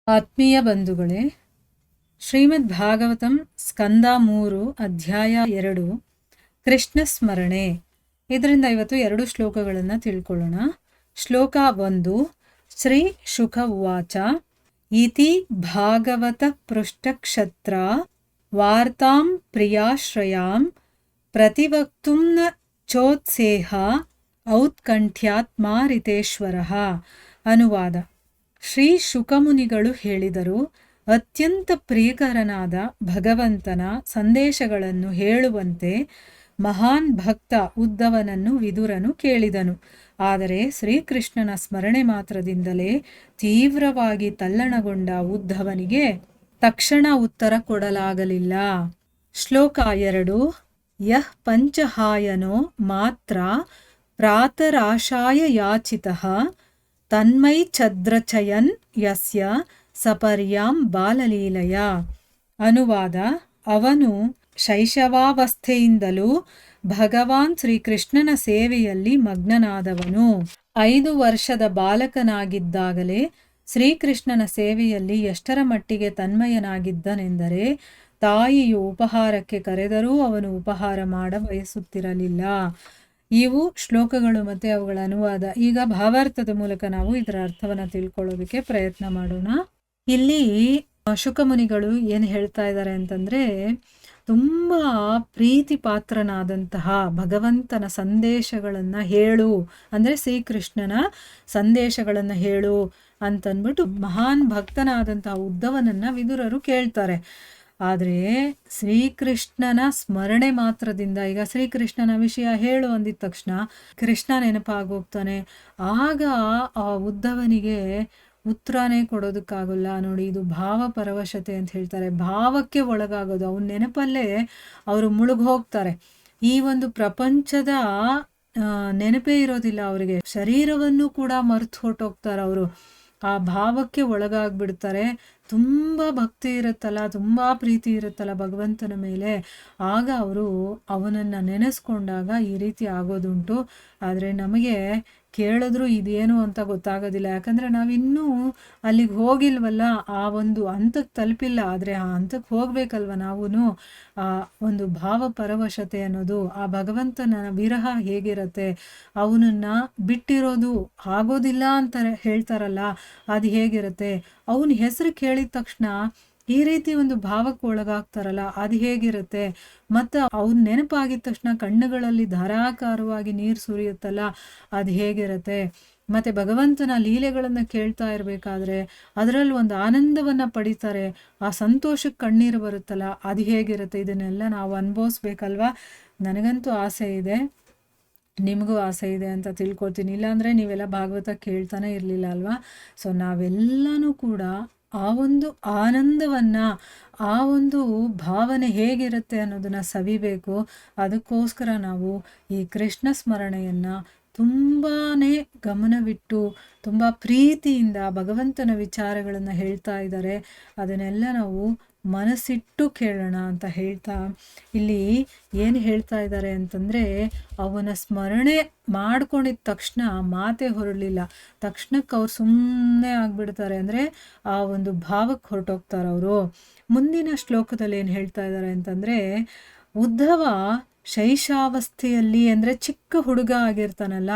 ಆತ್ಮೀಯ ಬಂಧುಗಳೇ, ಶ್ರೀಮದ್ ಭಾಗವತಂ ಸ್ಕಂದ 3 ಅಧ್ಯಾಯ 2 ಕೃಷ್ಣ ಸ್ಮರಣೆ. ಇದರಿಂದ ಇವತ್ತು 2 ಶ್ಲೋಕಗಳನ್ನು ತಿಳ್ಕೊಳ್ಳೋಣ. ಶ್ಲೋಕ 1. ಶ್ರೀ ಶುಕ ಉವಾಚ ಇತಿ ಭಾಗವತ ಪೃಷ್ಟಕ್ಷತ್ರ ವಾರ್ತಾಂ ಪ್ರಿಯಾಶ್ರಯಾಂ ಪ್ರತಿವಕ್ತುಂ ನ ಚೋತ್ಸೇಹ ಔತ್ಕಂಠ್ಯಾತ್ಮಾರಿತೇಶ್ವರಃ. ಅನುವಾದ. ಶ್ರೀ ಶುಕಮುನಿಗಳು ಹೇಳಿದರು, ಅತ್ಯಂತ ಪ್ರಿಯಕರನಾದ ಭಗವಂತನ ಸಂದೇಶಗಳನ್ನು ಹೇಳುವಂತೆ ಮಹಾನ್ ಭಕ್ತ ಉದ್ಧವನನ್ನು ವಿದುರನು ಕೇಳಿದನು. ಆದರೆ ಶ್ರೀಕೃಷ್ಣನ ಸ್ಮರಣೆ ಮಾತ್ರದಿಂದಲೇ ತೀವ್ರವಾಗಿ ತಲ್ಲಣಗೊಂಡ ಉದ್ಧವನಿಗೆ ತಕ್ಷಣ ಉತ್ತರ ಕೊಡಲಾಗಲಿಲ್ಲ. ಶ್ಲೋಕ 2. ಯಃ ಪಂಚಹಾಯನೋ ಮಾತ್ರ ಪ್ರಾತರಾಶಾಯ ಯಾಚಿತಃ ತನ್ಮೈ ಛದ್ರಚಯನ್ ಯಸ್ಯ ಸಪರ್ಯಾಂ ಬಾಲಲೀಲಯ. ಅನುವಾದ. ಅವನು ಶೈಶವಾವಸ್ಥೆಯಿಂದಲೂ ಭಗವಾನ್ ಶ್ರೀಕೃಷ್ಣನ ಸೇವೆಯಲ್ಲಿ ಮಗ್ನನಾದವನು. 5 ವರ್ಷದ ಬಾಲಕನಾಗಿದ್ದಾಗಲೇ ಶ್ರೀಕೃಷ್ಣನ ಸೇವೆಯಲ್ಲಿ ಎಷ್ಟರ ಮಟ್ಟಿಗೆ ತನ್ಮಯನಾಗಿದ್ದನೆಂದರೆ ತಾಯಿಯು ಉಪಹಾರಕ್ಕೆ ಕರೆದರೂ ಅವನು ಉಪಹಾರ ಮಾಡ ಬಯಸುತ್ತಿರಲಿಲ್ಲ. ಇವು ಶ್ಲೋಕಗಳು ಮತ್ತು ಅವುಗಳ ಅನುವಾದ. ಈಗ ಭಾವಾರ್ಥದ ಮೂಲಕ ನಾವು ಇದರ ಅರ್ಥವನ್ನು ತಿಳ್ಕೊಳ್ಳೋದಕ್ಕೆ ಪ್ರಯತ್ನ ಮಾಡೋಣ. ಇಲ್ಲಿ ಶುಕಮುನಿಗಳು ಏನು ಹೇಳ್ತಾ ಇದ್ದಾರೆ ಅಂತಂದರೆ, ತುಂಬ ಪ್ರೀತಿ ಪಾತ್ರನಾದಂತಹ ಭಗವಂತನ ಸಂದೇಶಗಳನ್ನು ಹೇಳು, ಅಂದರೆ ಶ್ರೀಕೃಷ್ಣನ ಸಂದೇಶಗಳನ್ನು ಹೇಳು ಅಂತಂದ್ಬಿಟ್ಟು ಮಹಾನ್ ಭಕ್ತನಾದಂತಹ ಉದ್ಧವನನ್ನು ವಿದುರರು ಕೇಳ್ತಾರೆ. ಆದರೆ ಶ್ರೀಕೃಷ್ಣನ ಸ್ಮರಣೆ ಮಾತ್ರದಿಂದ, ಈಗ ಶ್ರೀಕೃಷ್ಣನ ವಿಷಯ ಹೇಳು ಅಂದಿದ ತಕ್ಷಣ ಕೃಷ್ಣ ನೆನಪಾಗೋಗ್ತಾನೆ. ಆಗ ಆ ಉದ್ಧವನಿಗೆ ಉತ್ತರನೇ ಕೊಡೋದಕ್ಕಾಗಲ್ಲ. ನೋಡಿ, ಇದು ಭಾವ ಪರವಶತೆ ಅಂತ ಹೇಳ್ತಾರೆ. ಭಾವಕ್ಕೆ ಒಳಗಾಗೋದು, ಅವನ ನೆನಪಲ್ಲೇ ಅವರು ಮುಳುಗೋಗ್ತಾರೆ. ಈ ಒಂದು ಪ್ರಪಂಚದ ನೆನಪೇ ಇರೋದಿಲ್ಲ ಅವರಿಗೆ. ಶರೀರವನ್ನು ಕೂಡ ಮರೆತು ಹೊರಟೋಗ್ತಾರೆ ಅವರು. ಆ ಭಾವಕ್ಕೆ ಒಳಗಾಗ್ಬಿಡ್ತಾರೆ. ತುಂಬ ಭಕ್ತಿ ಇರುತ್ತಲ್ಲ, ತುಂಬ ಪ್ರೀತಿ ಇರುತ್ತಲ್ಲ ಭಗವಂತನ ಮೇಲೆ, ಆಗ ಅವರು ಅವನನ್ನು ನೆನೆಸ್ಕೊಂಡಾಗ ಈ ರೀತಿ ಆಗೋದುಂಟು. ಆದರೆ ನಮಗೆ ಕೇಳಿದ್ರು ಇದೇನು ಅಂತ ಗೊತ್ತಾಗೋದಿಲ್ಲ. ಯಾಕಂದರೆ ನಾವಿನ್ನೂ ಅಲ್ಲಿಗೆ ಹೋಗಿಲ್ವಲ್ಲ, ಆ ಒಂದು ಹಂತಕ್ಕೆ ತಲುಪಿಲ್ಲ. ಆದರೆ ಆ ಹಂತಕ್ಕೆ ಹೋಗ್ಬೇಕಲ್ವ ನಾವು. ಆ ಒಂದು ಭಾವ ಪರವಶತೆ ಅನ್ನೋದು, ಆ ಭಗವಂತನ ವಿರಹ ಹೇಗಿರತ್ತೆ, ಅವನನ್ನು ಬಿಟ್ಟಿರೋದು ಆಗೋದಿಲ್ಲ ಅಂತ ಹೇಳ್ತಾರಲ್ಲ, ಅದು ಹೇಗಿರುತ್ತೆ. ಅವನ ಹೆಸರು ಕೇಳಿದ ತಕ್ಷಣ ಈ ರೀತಿ ಒಂದು ಭಾವಕ್ಕೆ ಒಳಗಾಗ್ತಾರಲ್ಲ, ಅದು ಹೇಗಿರುತ್ತೆ. ಮತ್ತು ಅವ್ನ ನೆನಪಾಗಿದ ತಕ್ಷಣ ಕಣ್ಣುಗಳಲ್ಲಿ ಧಾರಾಕಾರವಾಗಿ ನೀರು ಸುರಿಯುತ್ತಲ್ಲ, ಅದು ಹೇಗಿರುತ್ತೆ. ಮತ್ತು ಭಗವಂತನ ಲೀಲೆಗಳನ್ನು ಕೇಳ್ತಾ ಇರಬೇಕಾದ್ರೆ ಅದರಲ್ಲಿ ಒಂದು ಆನಂದವನ್ನು ಪಡಿತಾರೆ. ಆ ಸಂತೋಷಕ್ಕೆ ಕಣ್ಣೀರು ಬರುತ್ತಲ್ಲ, ಅದು ಹೇಗಿರುತ್ತೆ. ಇದನ್ನೆಲ್ಲ ನಾವು ಅನುಭವಿಸ್ಬೇಕಲ್ವ. ನನಗಂತೂ ಆಸೆ ಇದೆ, ನಿಮಗೂ ಆಸೆ ಇದೆ ಅಂತ ತಿಳ್ಕೊಳ್ತೀನಿ. ಇಲ್ಲಾಂದರೆ ನೀವೆಲ್ಲ ಭಾಗವತ ಕೇಳ್ತಾನೆ ಇರಲಿಲ್ಲ ಅಲ್ವಾ. ಸೊ ನಾವೆಲ್ಲನೂ ಕೂಡ ಆ ಒಂದು ಆನಂದವನ್ನು, ಆ ಒಂದು ಭಾವನೆ ಹೇಗಿರುತ್ತೆ ಅನ್ನೋದನ್ನು ಸವಿಬೇಕು. ಅದಕ್ಕೋಸ್ಕರ ನಾವು ಈ ಕೃಷ್ಣ ಸ್ಮರಣೆಯನ್ನು ತುಂಬಾ ಗಮನವಿಟ್ಟು ತುಂಬ ಪ್ರೀತಿಯಿಂದ ಭಗವಂತನ ವಿಚಾರಗಳನ್ನು ಹೇಳ್ತಾ ಇದ್ದಾರೆ. ಅದನ್ನೆಲ್ಲ ನಾವು ಮನಸ್ಸಿಟ್ಟು ಕೇಳೋಣ ಅಂತ ಹೇಳ್ತಾ, ಇಲ್ಲಿ ಏನು ಹೇಳ್ತಾ ಇದ್ದಾರೆ ಅಂತಂದರೆ, ಅವನ ಸ್ಮರಣೆ ಮಾಡ್ಕೊಂಡಿದ್ದ ತಕ್ಷಣ ಮಾತೇ ಹೊರಡಲಿಲ್ಲ. ತಕ್ಷಣಕ್ಕೆ ಅವ್ರು ಸುಮ್ಮನೆ ಆಗಿಬಿಡ್ತಾರೆ, ಅಂದರೆ ಆ ಒಂದು ಭಾವಕ್ಕೆ ಹೊರಟೋಗ್ತಾರೆ ಅವರು. ಮುಂದಿನ ಶ್ಲೋಕದಲ್ಲಿ ಏನು ಹೇಳ್ತಾ ಇದ್ದಾರೆ ಅಂತಂದರೆ, ಉದ್ಧವ ಶೈಶಾವಸ್ಥೆಯಲ್ಲಿ, ಅಂದರೆ ಚಿಕ್ಕ ಹುಡುಗ ಆಗಿರ್ತಾನಲ್ಲ,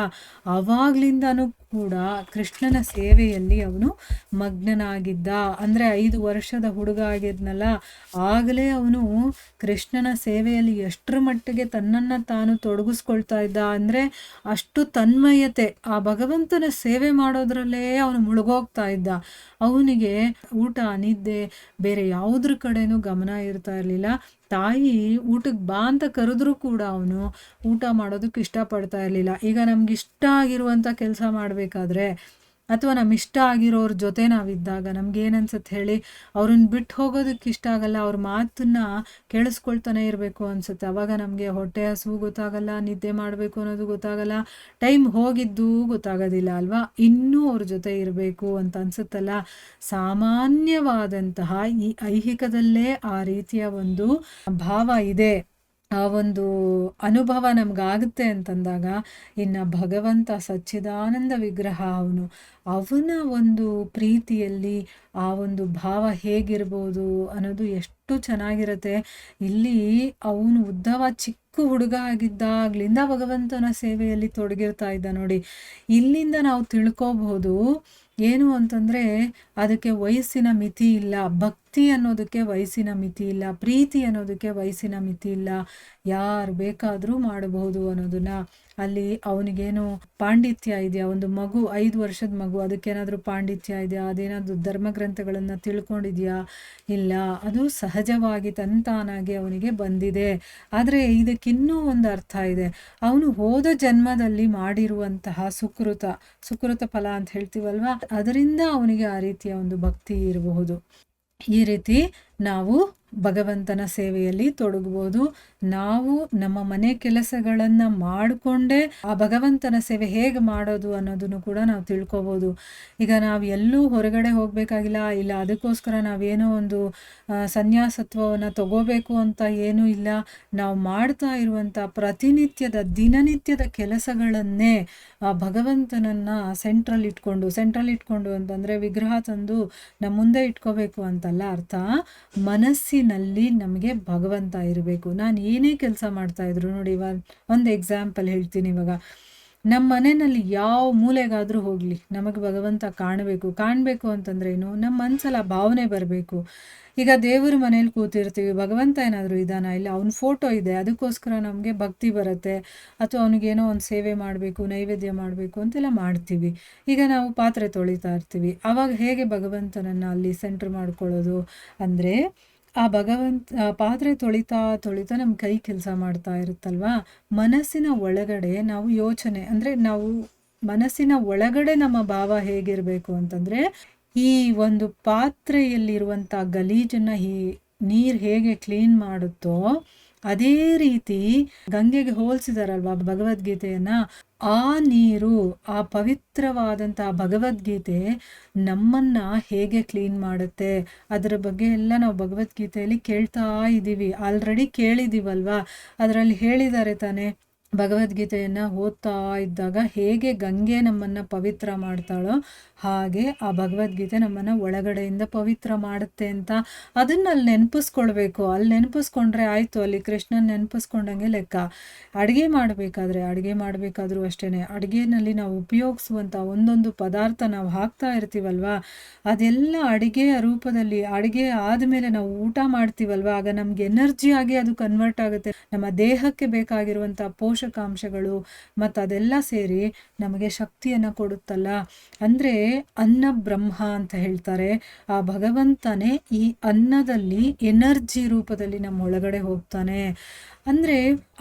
ಆವಾಗ್ಲಿಂದನೂ ಕೂಡ ಕೃಷ್ಣನ ಸೇವೆಯಲ್ಲಿ ಅವನು ಮಗ್ನನಾಗಿದ್ದ. ಅಂದರೆ 5 ವರ್ಷದ ಹುಡುಗ ಆಗಿದ್ನಲ್ಲ, ಆಗಲೇ ಅವನು ಕೃಷ್ಣನ ಸೇವೆಯಲ್ಲಿ ಎಷ್ಟರ ಮಟ್ಟಿಗೆ ತನ್ನನ್ನು ತಾನು ತೊಡಗಿಸ್ಕೊಳ್ತಾ ಇದ್ದ ಅಂದರೆ ಅಷ್ಟು ತನ್ಮಯತೆ. ಆ ಭಗವಂತನ ಸೇವೆ ಮಾಡೋದ್ರಲ್ಲೇ ಅವನು ಮುಳುಗೋಗ್ತಾ ಇದ್ದ. ಅವನಿಗೆ ಊಟ, ನಿದ್ದೆ, ಬೇರೆ ಯಾವುದ್ರ ಕಡೆನೂ ಗಮನ ಇರ್ತಾ ಇರಲಿಲ್ಲ. ತಾಯಿ ಊಟಕ್ಕೆ ಬಾ ಅಂತ ಕರೆದ್ರೂ ಕೂಡ ಅವನು ಊಟ ಮಾಡೋದಕ್ಕೆ ಇಷ್ಟಪಡ್ತಾ ಇರಲಿಲ್ಲ. ಈಗ ನಮಗಿಷ್ಟ ಆಗಿರುವಂಥ ಕೆಲಸ ಮಾಡಬೇಕಾದ್ರೆ, ಅಥವಾ ನಮ್ಮ ಇಷ್ಟ ಆಗಿರೋರ ಜೊತೆ ನಾವಿದ್ದಾಗ ನಮಗೇನನ್ಸುತ್ತೆ ಹೇಳಿ, ಅವ್ರನ್ನ ಬಿಟ್ಟು ಹೋಗೋದಕ್ಕೆ ಇಷ್ಟ ಆಗಲ್ಲ. ಅವ್ರ ಮಾತನ್ನು ಕೇಳಿಸ್ಕೊಳ್ತಾನೆ ಇರಬೇಕು ಅನಿಸುತ್ತೆ. ಅವಾಗ ನಮಗೆ ಹೊಟ್ಟೆ ಹಸುವು ಗೊತ್ತಾಗಲ್ಲ, ನಿದ್ದೆ ಮಾಡಬೇಕು ಅನ್ನೋದು ಗೊತ್ತಾಗಲ್ಲ, ಟೈಮ್ ಹೋಗಿದ್ದು ಗೊತ್ತಾಗೋದಿಲ್ಲ ಅಲ್ವಾ. ಇನ್ನೂ ಅವ್ರ ಜೊತೆ ಇರಬೇಕು ಅಂತ ಅನಿಸುತ್ತಲ್ಲ. ಸಾಮಾನ್ಯವಾದಂತಹ ಈ ಐಹಿಕದಲ್ಲೇ ಆ ರೀತಿಯ ಒಂದು ಭಾವ ಇದೆ. ಆ ಒಂದು ಅನುಭವ ನಮಗಾಗುತ್ತೆ ಅಂತಂದಾಗ ಇನ್ನು ಭಗವಂತ ಸಚ್ಚಿದಾನಂದ ವಿಗ್ರಹ ಅವನ ಒಂದು ಪ್ರೀತಿಯಲ್ಲಿ ಆ ಒಂದು ಭಾವ ಹೇಗಿರ್ಬೋದು ಅನ್ನೋದು ಎಷ್ಟು ಚೆನ್ನಾಗಿರುತ್ತೆ. ಇಲ್ಲಿ ಅವನು ಉದ್ದವ ಚಿಕ್ಕ ಹುಡುಗ ಆಗಿದ್ದಾಗ್ಲಿಂದ ಭಗವಂತನ ಸೇವೆಯಲ್ಲಿ ತೊಡಗಿರ್ತಾ ಇದ್ದ ನೋಡಿ. ಇಲ್ಲಿಂದ ನಾವು ತಿಳ್ಕೋಬಹುದು ಏನು ಅಂತಂದರೆ ಅದಕ್ಕೆ ವಯಸ್ಸಿನ ಮಿತಿ ಇಲ್ಲ, ಭಕ್ತಿ ಅನ್ನೋದಕ್ಕೆ ವಯಸ್ಸಿನ ಮಿತಿ ಇಲ್ಲ, ಪ್ರೀತಿ ಅನ್ನೋದಕ್ಕೆ ವಯಸ್ಸಿನ ಮಿತಿ ಇಲ್ಲ, ಯಾರು ಬೇಕಾದರೂ ಮಾಡಬಹುದು ಅನ್ನೋದನ್ನ. ಅಲ್ಲಿ ಅವನಿಗೇನು ಪಾಂಡಿತ್ಯ ಇದೆಯಾ, ಒಂದು ಮಗು 5 ವರ್ಷದ ಮಗು, ಅದಕ್ಕೇನಾದರೂ ಪಾಂಡಿತ್ಯ ಇದೆಯಾ, ಅದೇನಾದರೂ ಧರ್ಮಗ್ರಂಥಗಳನ್ನು ತಿಳ್ಕೊಂಡಿದೆಯಾ, ಇಲ್ಲ, ಅದು ಸಹಜವಾಗಿ ತಂತಾನಾಗಿ ಅವನಿಗೆ ಬಂದಿದೆ. ಆದರೆ ಇದಕ್ಕಿನ್ನೂ ಒಂದು ಅರ್ಥ ಇದೆ. ಅವನು ಹೋದ ಜನ್ಮದಲ್ಲಿ ಮಾಡಿರುವಂತಹ ಸುಕೃತ ಫಲ ಅಂತ ಹೇಳ್ತೀವಲ್ವಾ, ಅದರಿಂದ ಅವನಿಗೆ ಆ ರೀತಿಯ ಒಂದು ಭಕ್ತಿ ಇರಬಹುದು. ಈ ರೀತಿ ನಾವು ಭಗವಂತನ ಸೇವೆಯಲ್ಲಿ ತೊಡಗಬಹುದು. ನಾವು ನಮ್ಮ ಮನೆ ಕೆಲಸಗಳನ್ನು ಮಾಡಿಕೊಂಡೇ ಆ ಭಗವಂತನ ಸೇವೆ ಹೇಗೆ ಮಾಡೋದು ಅನ್ನೋದನ್ನು ಕೂಡ ನಾವು ತಿಳ್ಕೊಬೋದು. ಈಗ ನಾವು ಎಲ್ಲೂ ಹೊರಗಡೆ ಹೋಗಬೇಕಾಗಿಲ್ಲ, ಇಲ್ಲ ಅದಕ್ಕೋಸ್ಕರ ನಾವೇನೋ ಒಂದು ಸನ್ಯಾಸತ್ವವನ್ನು ತಗೋಬೇಕು ಅಂತ ಏನೂ ಇಲ್ಲ. ನಾವು ಮಾಡ್ತಾ ಇರುವಂಥ ದಿನನಿತ್ಯದ ಕೆಲಸಗಳನ್ನೇ ಆ ಭಗವಂತನನ್ನು ಸೆಂಟ್ರಲ್ ಇಟ್ಕೊಂಡು ಅಂತಂದರೆ ವಿಗ್ರಹ ತಂದು ನಮ್ಮ ಮುಂದೆ ಇಟ್ಕೋಬೇಕು ಅಂತಲ್ಲ ಅರ್ಥ. ಮನಸ್ಸಿನಲ್ಲಿ ನಮಗೆ ಭಗವಂತ ಇರಬೇಕು. ನಾನು ಏನೇ ಕೆಲಸ ಮಾಡ್ತಾ ಇದ್ರು ನೋಡಿ, ಒಂದು ಎಕ್ಸಾಂಪಲ್ ಹೇಳ್ತೀನಿ. ಇವಾಗ ನಮ್ಮ ಮನೆಯಲ್ಲಿ ಯಾವ ಮೂಲೆಗಾದರೂ ಹೋಗಲಿ, ನಮಗೆ ಭಗವಂತ ಕಾಣಬೇಕು ಅಂತಂದ್ರೇನು, ನಮ್ಮ ಮನಸ್ಸಲ್ಲಿ ಆ ಭಾವನೆ ಬರಬೇಕು. ಈಗ ದೇವರ ಮನೇಲಿ ಕೂತಿರ್ತೀವಿ, ಭಗವಂತ ಏನಾದರೂ ಇದ್ದಾನ, ಇಲ್ಲ ಅವನ ಫೋಟೋ ಇದೆ, ಅದಕ್ಕೋಸ್ಕರ ನಮಗೆ ಭಕ್ತಿ ಬರುತ್ತೆ. ಅಥವಾ ಅವನಿಗೇನೋ ಒಂದು ಸೇವೆ ಮಾಡಬೇಕು, ನೈವೇದ್ಯ ಮಾಡಬೇಕು ಅಂತೆಲ್ಲ ಮಾಡ್ತೀವಿ. ಈಗ ನಾವು ಪಾತ್ರೆ ತೊಳಿತಾ ಇರ್ತೀವಿ, ಆವಾಗ ಹೇಗೆ ಭಗವಂತನನ್ನು ಅಲ್ಲಿ ಸೆಂಟ್ರ್ ಮಾಡ್ಕೊಳ್ಳೋದು ಅಂದರೆ, ಆ ಪಾತ್ರೆ ತೊಳಿತಾ ನಮ್ಮ ಕೈ ಕೆಲಸ ಮಾಡ್ತಾ ಇರುತ್ತಲ್ವಾ, ಮನಸ್ಸಿನ ಒಳಗಡೆ ನಾವು ಯೋಚನೆ ಅಂದರೆ ನಾವು ಮನಸ್ಸಿನ ಒಳಗಡೆ ನಮ್ಮ ಭಾವ ಹೇಗಿರಬೇಕು ಅಂತಂದರೆ, ಈ ಒಂದು ಪಾತ್ರೆಯಲ್ಲಿರುವಂಥ ಗಲೀಜನ್ನು ನೀರು ಹೇಗೆ ಕ್ಲೀನ್ ಮಾಡುತ್ತೋ ಅದೇ ರೀತಿ ಗಂಗೆಗೆ ಹೋಲಿಸಿದಾರಲ್ವಾ ಭಗವದ್ಗೀತೆಯನ್ನ, ಆ ನೀರು, ಆ ಪವಿತ್ರವಾದಂತಹ ಭಗವದ್ಗೀತೆ ನಮ್ಮನ್ನ ಹೇಗೆ ಕ್ಲೀನ್ ಮಾಡುತ್ತೆ ಅದರ ಬಗ್ಗೆ ಎಲ್ಲ ನಾವು ಭಗವದ್ಗೀತೆಯಲ್ಲಿ ಕೇಳ್ತಾ ಇದ್ದೀವಿ, ಆಲ್ರೆಡಿ ಕೇಳಿದ್ದೀವಲ್ವಾ. ಅದರಲ್ಲಿ ಹೇಳಿದ್ದಾರೆ ತಾನೆ, ಭಗವದ್ಗೀತೆಯನ್ನು ಓದ್ತಾ ಇದ್ದಾಗ ಹೇಗೆ ಗಂಗೆ ನಮ್ಮನ್ನು ಪವಿತ್ರ ಮಾಡ್ತಾಳೋ ಹಾಗೆ ಆ ಭಗವದ್ಗೀತೆ ನಮ್ಮನ್ನು ಒಳಗಡೆಯಿಂದ ಪವಿತ್ರ ಮಾಡುತ್ತೆ ಅಂತ. ಅದನ್ನು ಅಲ್ಲಿ ನೆನಪಿಸ್ಕೊಳ್ಬೇಕು. ಅಲ್ಲಿ ನೆನಪಿಸ್ಕೊಂಡ್ರೆ ಆಯಿತು, ಅಲ್ಲಿ ಕೃಷ್ಣನ ನೆನಪಿಸ್ಕೊಂಡಂಗೆ ಲೆಕ್ಕ. ಅಡುಗೆ ಮಾಡಬೇಕಾದ್ರೂ ಅಷ್ಟೇ, ಅಡುಗೆನಲ್ಲಿ ನಾವು ಉಪಯೋಗಿಸುವಂಥ ಒಂದೊಂದು ಪದಾರ್ಥ ನಾವು ಹಾಕ್ತಾ ಇರ್ತೀವಲ್ವಾ, ಅದೆಲ್ಲ ಅಡುಗೆಯ ರೂಪದಲ್ಲಿ, ಅಡುಗೆ ಆದಮೇಲೆ ನಾವು ಊಟ ಮಾಡ್ತೀವಲ್ವಾ, ಆಗ ನಮ್ಗೆ ಎನರ್ಜಿ ಆಗಿ ಅದು ಕನ್ವರ್ಟ್ ಆಗುತ್ತೆ. ನಮ್ಮ ದೇಹಕ್ಕೆ ಬೇಕಾಗಿರುವಂಥ ಪೋಷಕಾಂಶಗಳು ಮತ್ತು ಅದೆಲ್ಲ ಸೇರಿ ನಮಗೆ ಶಕ್ತಿಯನ್ನು ಕೊಡುತ್ತಲ್ಲ. ಅಂದರೆ ಅನ್ನ ಬ್ರಹ್ಮ ಅಂತ ಹೇಳ್ತಾರೆ. ಆ ಭಗವಂತನೇ ಈ ಅನ್ನದಲ್ಲಿ ಎನರ್ಜಿ ರೂಪದಲ್ಲಿ ನಮ್ಮ ಒಳಗಡೆ ಹೋಗ್ತಾನೆ. ಅಂದರೆ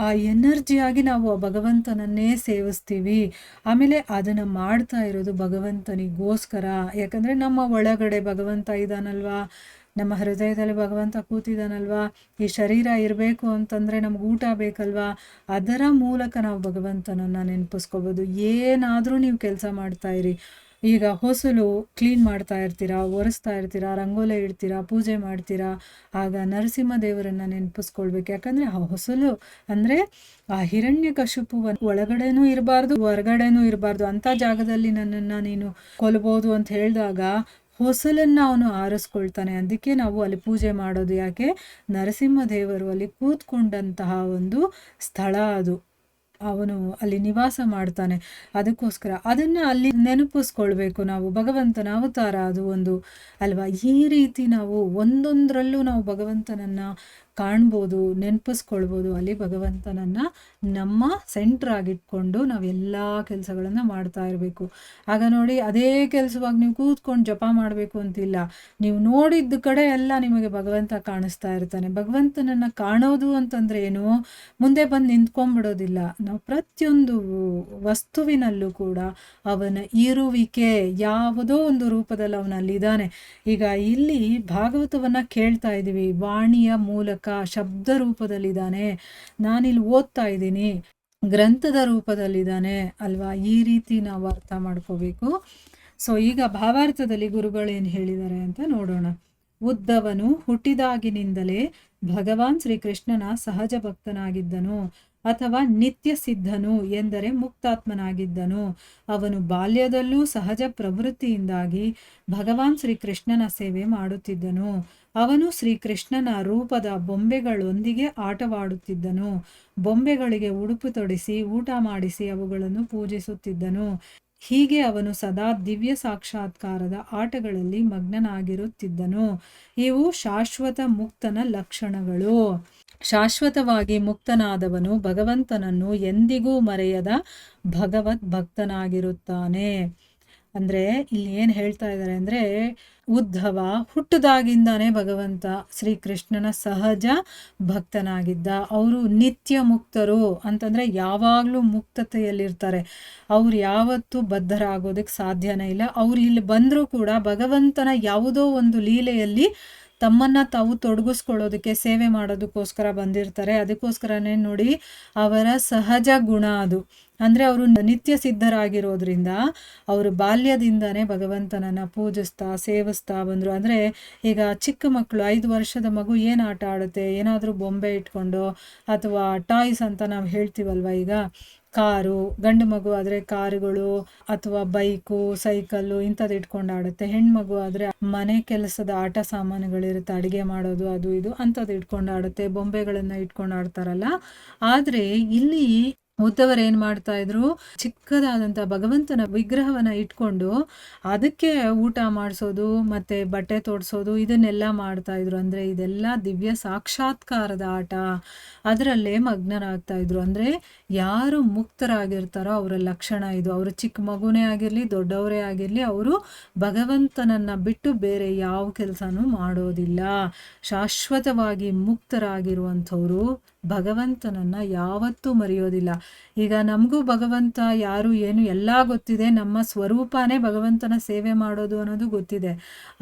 ಆ ಎನರ್ಜಿಯಾಗಿ ನಾವು ಆ ಭಗವಂತನನ್ನೇ ಸೇವಿಸ್ತೀವಿ. ಆಮೇಲೆ ಅದನ್ನು ಮಾಡ್ತಾ ಇರೋದು ಭಗವಂತನಿಗೋಸ್ಕರ. ಯಾಕಂದರೆ ನಮ್ಮ ಒಳಗಡೆ ಭಗವಂತ ಇದ್ದಾನಲ್ವಾ, ನಮ್ಮ ಹೃದಯದಲ್ಲಿ ಭಗವಂತ ಕೂತಿದ್ದಾನಲ್ವಾ. ಈ ಶರೀರ ಇರಬೇಕು ಅಂತಂದರೆ ನಮ್ಗೆ ಊಟ ಬೇಕಲ್ವಾ, ಅದರ ಮೂಲಕ ನಾವು ಭಗವಂತನನ್ನು ನೆನಪಿಸ್ಕೋಬೋದು. ಏನಾದರೂ ನೀವು ಕೆಲಸ ಮಾಡ್ತಾಯಿರಿ, ಈಗ ಹೊಸಲು ಕ್ಲೀನ್ ಮಾಡ್ತಾ ಇರ್ತೀರಾ, ಒರೆಸ್ತಾ ಇರ್ತೀರಾ, ರಂಗೋಲೆ ಇಡ್ತೀರಾ, ಪೂಜೆ ಮಾಡ್ತೀರಾ, ಆಗ ನರಸಿಂಹ ದೇವರನ್ನು ನೆನಪಿಸ್ಕೊಳ್ಬೇಕು. ಯಾಕಂದರೆ ಆ ಹೊಸಲು ಅಂದರೆ ಆ ಹಿರಣ್ಯಕಶಿಪು ಒಳಗಡೆನೂ ಇರಬಾರ್ದು, ಹೊರಗಡೆನೂ ಇರಬಾರ್ದು, ಅಂಥ ಜಾಗದಲ್ಲಿ ನನ್ನನ್ನು ನೀನು ಕೊಲ್ಬೋದು ಅಂತ ಹೇಳಿದಾಗ ಹೊಸಲನ್ನು ಅವನು ಆರಿಸ್ಕೊಳ್ತಾನೆ. ಅದಕ್ಕೆ ನಾವು ಅಲ್ಲಿ ಪೂಜೆ ಮಾಡೋದು. ಯಾಕೆ? ನರಸಿಂಹ ದೇವರು ಅಲ್ಲಿ ಕೂತ್ಕೊಂಡಂತಹ ಒಂದು ಸ್ಥಳ ಅದು, ಅವನು ಅಲ್ಲಿ ನಿವಾಸ ಮಾಡ್ತಾನೆ. ಅದಕ್ಕೋಸ್ಕರ ಅದನ್ನು ಅಲ್ಲಿ ನೆನಪಿಸ್ಕೊಳ್ಬೇಕು ನಾವು. ಭಗವಂತನ ಅವತಾರ ಅದು ಒಂದು ಅಲ್ವಾ. ಈ ರೀತಿ ನಾವು ಒಂದೊಂದರಲ್ಲೂ ನಾವು ಭಗವಂತನನ್ನು ಕಾಣ್ಬೋದು, ನೆನಪಿಸ್ಕೊಳ್ಬೋದು. ಅಲ್ಲಿ ಭಗವಂತನನ್ನು ನಮ್ಮ ಸೆಂಟ್ರಾಗಿಟ್ಕೊಂಡು ನಾವೆಲ್ಲ ಕೆಲಸಗಳನ್ನು ಮಾಡ್ತಾ ಇರಬೇಕು. ಆಗ ನೋಡಿ, ಅದೇ ಕೆಲಸವಾಗಿ ನೀವು ಕೂತ್ಕೊಂಡು ಜಪ ಮಾಡಬೇಕು ಅಂತಿಲ್ಲ, ನೀವು ನೋಡಿದ್ದ ಕಡೆ ಎಲ್ಲ ನಿಮಗೆ ಭಗವಂತ ಕಾಣಿಸ್ತಾ ಇರ್ತಾನೆ. ಭಗವಂತನನ್ನು ಕಾಣೋದು ಅಂತಂದ್ರೆ ಏನು, ಮುಂದೆ ಬಂದು ನಿಂತ್ಕೊಂಡ್ಬಿಡೋದಿಲ್ಲ. ನಾವು ಪ್ರತಿಯೊಂದು ವಸ್ತುವಿನಲ್ಲೂ ಕೂಡ ಅವನ ಇರುವಿಕೆ ಯಾವುದೋ ಒಂದು ರೂಪದಲ್ಲಿ ಅವನಲ್ಲಿದ್ದಾನೆ. ಈಗ ಇಲ್ಲಿ ಭಾಗವತವನ್ನು ಕೇಳ್ತಾ ಇದ್ದೀವಿ, ವಾಣಿಯ ಮೂಲಕ ಶಬ್ದ ರೂಪದಲ್ಲಿದ್ದಾನೆ. ನಾನಿಲ್ಲಿ ಓದ್ತಾ ಇದ್ದೀನಿ, ಗ್ರಂಥದ ರೂಪದಲ್ಲಿದ್ದಾನೆ ಅಲ್ವಾ. ಈ ರೀತಿ ನಾವು ಅರ್ಥ ಮಾಡ್ಕೋಬೇಕು. ಸೊ ಈಗ ಭಾವಾರ್ಥದಲ್ಲಿ ಗುರುಗಳು ಏನು ಹೇಳಿದ್ದಾರೆ ಅಂತ ನೋಡೋಣ. ಉದ್ಧವನು ಹುಟ್ಟಿದಾಗಿನಿಂದಲೇ ಭಗವಾನ್ ಶ್ರೀಕೃಷ್ಣನ ಸಹಜ ಭಕ್ತನಾಗಿದ್ದನು ಅಥವಾ ನಿತ್ಯ ಸಿದ್ಧನು ಎಂದರೆ ಮುಕ್ತಾತ್ಮನಾಗಿದ್ದನು. ಅವನು ಬಾಲ್ಯದಲ್ಲೂ ಸಹಜ ಪ್ರವೃತ್ತಿಯಿಂದಾಗಿ ಭಗವಾನ್ ಶ್ರೀಕೃಷ್ಣನ ಸೇವೆ ಮಾಡುತ್ತಿದ್ದನು. ಅವನು ಶ್ರೀಕೃಷ್ಣನ ರೂಪದ ಬೊಂಬೆಗಳೊಂದಿಗೆ ಆಟವಾಡುತ್ತಿದ್ದನು. ಬೊಂಬೆಗಳಿಗೆ ಉಡುಪು ತೊಡಿಸಿ ಊಟ ಮಾಡಿಸಿ ಅವುಗಳನ್ನು ಪೂಜಿಸುತ್ತಿದ್ದನು. ಹೀಗೆ ಅವನು ಸದಾ ದಿವ್ಯ ಸಾಕ್ಷಾತ್ಕಾರದ ಆಟಗಳಲ್ಲಿ ಮಗ್ನನಾಗಿರುತ್ತಿದ್ದನು. ಇವು ಶಾಶ್ವತ ಮುಕ್ತನ ಲಕ್ಷಣಗಳು. ಶಾಶ್ವತವಾಗಿ ಮುಕ್ತನಾದವನು ಭಗವಂತನನ್ನು ಎಂದಿಗೂ ಮರೆಯದ ಭಗವದ್ ಭಕ್ತನಾಗಿರುತ್ತಾನೆ. ಅಂದ್ರೆ ಇಲ್ಲಿ ಏನ್ ಹೇಳ್ತಾ ಇದ್ದಾರೆ ಅಂದ್ರೆ, ಉದ್ಧವ ಹುಟ್ಟದಾಗಿಂದಾನೇ ಭಗವಂತ ಶ್ರೀಕೃಷ್ಣನ ಸಹಜ ಭಕ್ತನಾಗಿದ್ದ. ಅವರು ನಿತ್ಯ ಮುಕ್ತರು ಅಂತಂದ್ರೆ ಯಾವಾಗ್ಲೂ ಮುಕ್ತತೆಯಲ್ಲಿರ್ತಾರೆ. ಅವ್ರು ಯಾವತ್ತೂ ಬದ್ಧರಾಗೋದಕ್ಕೆ ಸಾಧ್ಯನೇ ಇಲ್ಲ. ಅವ್ರು ಇಲ್ಲಿ ಬಂದರೂ ಕೂಡ ಭಗವಂತನ ಯಾವುದೋ ಒಂದು ಲೀಲೆಯಲ್ಲಿ ತಮ್ಮನ್ನ ತಾವು ತೊಡಗಿಸ್ಕೊಳ್ಳೋದಕ್ಕೆ, ಸೇವೆ ಮಾಡೋದಕ್ಕೋಸ್ಕರ ಬಂದಿರ್ತಾರೆ. ಅದಕ್ಕೋಸ್ಕರನೇ ನೋಡಿ ಅವರ ಸಹಜ ಗುಣ ಅದು. ಅಂದ್ರೆ ಅವರು ನಿತ್ಯ ಸಿದ್ಧರಾಗಿರೋದ್ರಿಂದ ಅವರು ಬಾಲ್ಯದಿಂದಾನೇ ಭಗವಂತನನ್ನ ಪೂಜಿಸ್ತಾ ಸೇವಿಸ್ತಾ ಬಂದ್ರು. ಅಂದ್ರೆ ಈಗ ಚಿಕ್ಕ ಮಕ್ಕಳು 5 ವರ್ಷದ ಮಗು ಏನ್ ಆಟ ಆಡುತ್ತೆ, ಏನಾದ್ರೂ ಬೊಂಬೆ ಇಟ್ಕೊಂಡು ಅಥವಾ ಟಾಯ್ಸ್ ಅಂತ ನಾವು ಹೇಳ್ತೀವಲ್ವ, ಈಗ ಕಾರು, ಗಂಡು ಮಗು ಆದ್ರೆ ಕಾರುಗಳು ಅಥವಾ ಬೈಕು, ಸೈಕಲ್ಲು ಇಂಥದ್ದು ಇಟ್ಕೊಂಡು ಆಡುತ್ತೆ. ಹೆಣ್ಮಗು ಆದ್ರೆ ಮನೆ ಕೆಲಸದ ಆಟ ಸಾಮಾನುಗಳಿರುತ್ತೆ, ಅಡಿಗೆ ಮಾಡೋದು ಅದು ಇದು ಅಂಥದ್ದು ಇಟ್ಕೊಂಡು ಆಡುತ್ತೆ, ಬೊಂಬೆಗಳನ್ನ ಇಟ್ಕೊಂಡು ಆಡ್ತಾರಲ್ಲ. ಆದ್ರೆ ಇಲ್ಲಿ ಉದ್ದವರು ಏನ್ ಮಾಡ್ತಾ ಇದ್ರು, ಚಿಕ್ಕದಾದಂತ ಭಗವಂತನ ವಿಗ್ರಹವನ್ನ ಇಟ್ಕೊಂಡು ಅದಕ್ಕೆ ಊಟ ಮಾಡಿಸೋದು ಮತ್ತೆ ಬಟ್ಟೆ ತೋಡ್ಸೋದು ಇದನ್ನೆಲ್ಲ ಮಾಡ್ತಾ ಇದ್ರು. ಅಂದ್ರೆ ಇದೆಲ್ಲ ದಿವ್ಯ ಸಾಕ್ಷಾತ್ಕಾರದ ಆಟ, ಅದರಲ್ಲೇ ಮಗ್ನರಾಗ್ತಾ ಇದ್ರು. ಅಂದ್ರೆ ಯಾರು ಮುಕ್ತರಾಗಿರ್ತಾರೋ ಅವರ ಲಕ್ಷಣ ಇದು. ಅವರು ಚಿಕ್ಕ ಮಗುನೇ ಆಗಿರ್ಲಿ ದೊಡ್ಡವರೇ ಆಗಿರ್ಲಿ, ಅವರು ಭಗವಂತನನ್ನ ಬಿಟ್ಟು ಬೇರೆ ಯಾವ ಕೆಲಸನೂ ಮಾಡೋದಿಲ್ಲ. ಶಾಶ್ವತವಾಗಿ ಮುಕ್ತರಾಗಿರುವಂಥವ್ರು ಭಗವಂತನನ್ನ ಯಾವತ್ತೂ ಮರೆಯೋದಿಲ್ಲ. ಈಗ ನಮಗೂ ಭಗವಂತ ಯಾರು ಏನು ಎಲ್ಲ ಗೊತ್ತಿದೆ, ನಮ್ಮ ಸ್ವರೂಪನೇ ಭಗವಂತನ ಸೇವೆ ಮಾಡೋದು ಅನ್ನೋದು ಗೊತ್ತಿದೆ.